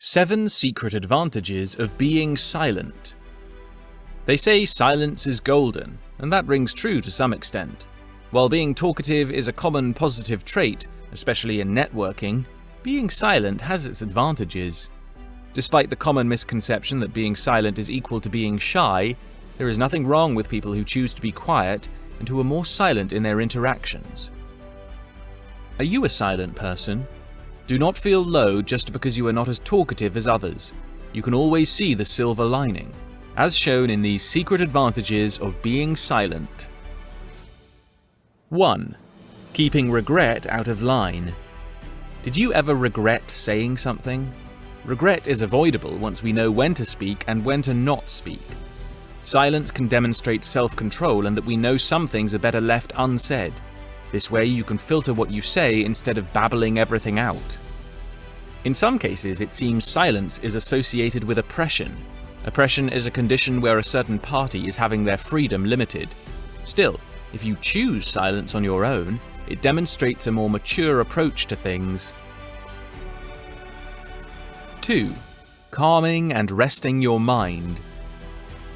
7 Secret Advantages of Being Silent. They say silence is golden, and that rings true to some extent. While being talkative is a common positive trait, especially in networking, being silent has its advantages. Despite the common misconception that being silent is equal to being shy, there is nothing wrong with people who choose to be quiet and who are more silent in their interactions. Are you a silent person? Do not feel low just because you are not as talkative as others. You can always see the silver lining, as shown in these secret advantages of being silent. 1. Keeping regret out of line. Did you ever regret saying something? Regret is avoidable once we know when to speak and when to not speak. Silence can demonstrate self-control and that we know some things are better left unsaid. This way you can filter what you say instead of babbling everything out. In some cases, it seems silence is associated with oppression. Oppression is a condition where a certain party is having their freedom limited. Still, if you choose silence on your own, it demonstrates a more mature approach to things. 2. Calming and resting your mind.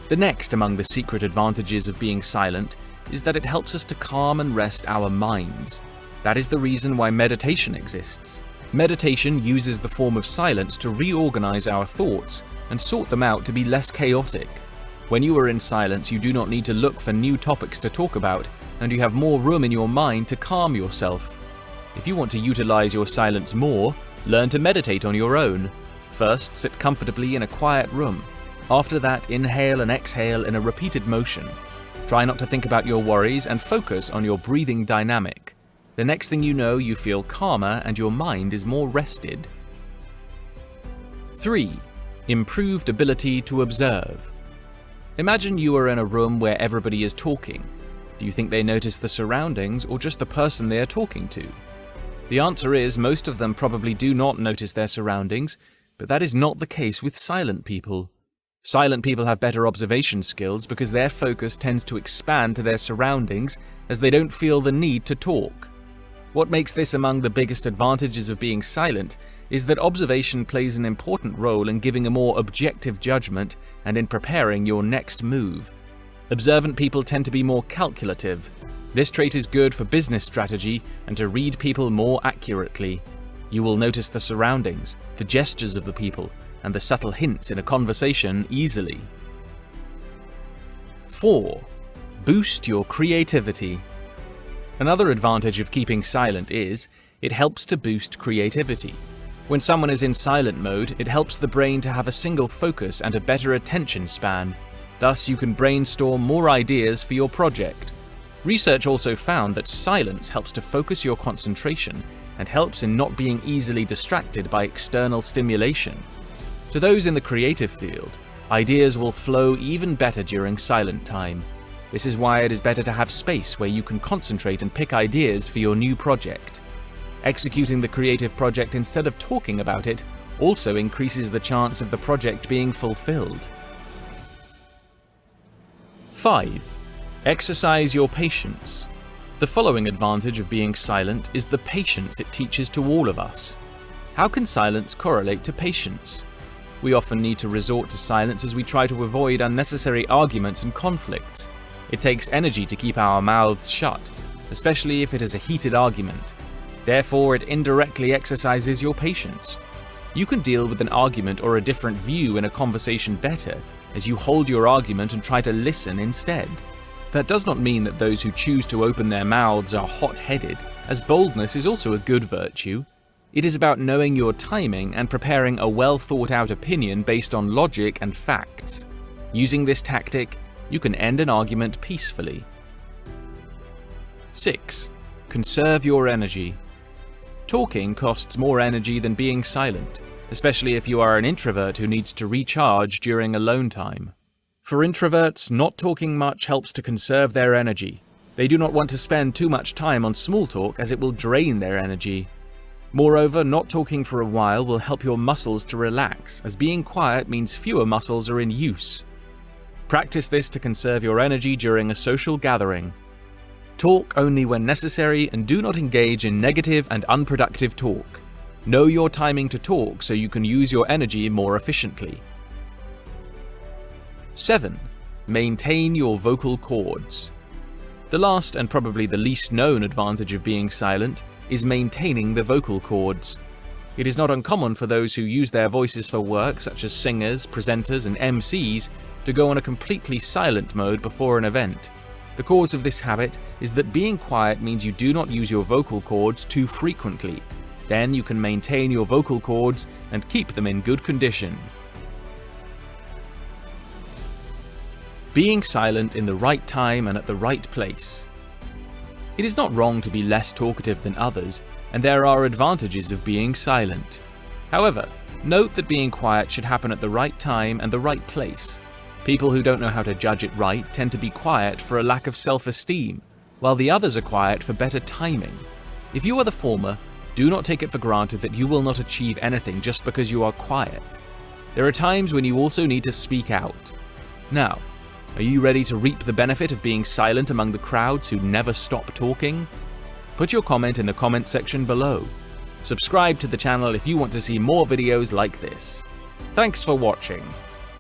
The next among the secret advantages of being silent is that it helps us to calm and rest our minds. That is the reason why meditation exists. Meditation uses the form of silence to reorganize our thoughts and sort them out to be less chaotic. When you are in silence, you do not need to look for new topics to talk about, and you have more room in your mind to calm yourself. If you want to utilize your silence more, learn to meditate on your own. First, sit comfortably in a quiet room. After that, inhale and exhale in a repeated motion. Try not to think about your worries and focus on your breathing dynamic. The next thing you know, you feel calmer and your mind is more rested. 3. Improved ability to observe. Imagine you are in a room where everybody is talking. Do you think they notice the surroundings or just the person they are talking to? The answer is most of them probably do not notice their surroundings, but that is not the case with silent people. Silent people have better observation skills because their focus tends to expand to their surroundings as they don't feel the need to talk. What makes this among the biggest advantages of being silent is that observation plays an important role in giving a more objective judgment and in preparing your next move. Observant people tend to be more calculative. This trait is good for business strategy and to read people more accurately. You will notice the surroundings, the gestures of the people, and the subtle hints in a conversation easily. 4. Boost your creativity. Another advantage of keeping silent is, it helps to boost creativity. When someone is in silent mode, it helps the brain to have a single focus and a better attention span. Thus, you can brainstorm more ideas for your project. Research also found that silence helps to focus your concentration and helps in not being easily distracted by external stimulation. To those in the creative field, ideas will flow even better during silent time. This is why it is better to have space where you can concentrate and pick ideas for your new project. Executing the creative project instead of talking about it also increases the chance of the project being fulfilled. 5. Exercise your patience. The following advantage of being silent is the patience it teaches to all of us. How can silence correlate to patience? We often need to resort to silence as we try to avoid unnecessary arguments and conflicts. It takes energy to keep our mouths shut, especially if it is a heated argument. Therefore, it indirectly exercises your patience. You can deal with an argument or a different view in a conversation better as you hold your argument and try to listen instead. That does not mean that those who choose to open their mouths are hot-headed, as boldness is also a good virtue. It is about knowing your timing and preparing a well-thought-out opinion based on logic and facts. Using this tactic, you can end an argument peacefully. 6. Conserve your energy. Talking costs more energy than being silent, especially if you are an introvert who needs to recharge during alone time. For introverts, not talking much helps to conserve their energy. They do not want to spend too much time on small talk as it will drain their energy. Moreover, not talking for a while will help your muscles to relax, as being quiet means fewer muscles are in use. Practice this to conserve your energy during a social gathering. Talk only when necessary and do not engage in negative and unproductive talk. Know your timing to talk so you can use your energy more efficiently. 7. Maintain your vocal cords. The last and probably the least known advantage of being silent is maintaining the vocal cords. It is not uncommon for those who use their voices for work, such as singers, presenters, and MCs, to go on a completely silent mode before an event. The cause of this habit is that being quiet means you do not use your vocal cords too frequently. Then you can maintain your vocal cords and keep them in good condition. Being silent in the right time and at the right place. It is not wrong to be less talkative than others, and there are advantages of being silent. However, note that being quiet should happen at the right time and the right place. People who don't know how to judge it right tend to be quiet for a lack of self-esteem, while the others are quiet for better timing. If you are the former, do not take it for granted that you will not achieve anything just because you are quiet. There are times when you also need to speak out. Now, are you ready to reap the benefit of being silent among the crowds who never stop talking? Put your comment in the comment section below. Subscribe to the channel if you want to see more videos like this. Thanks for watching.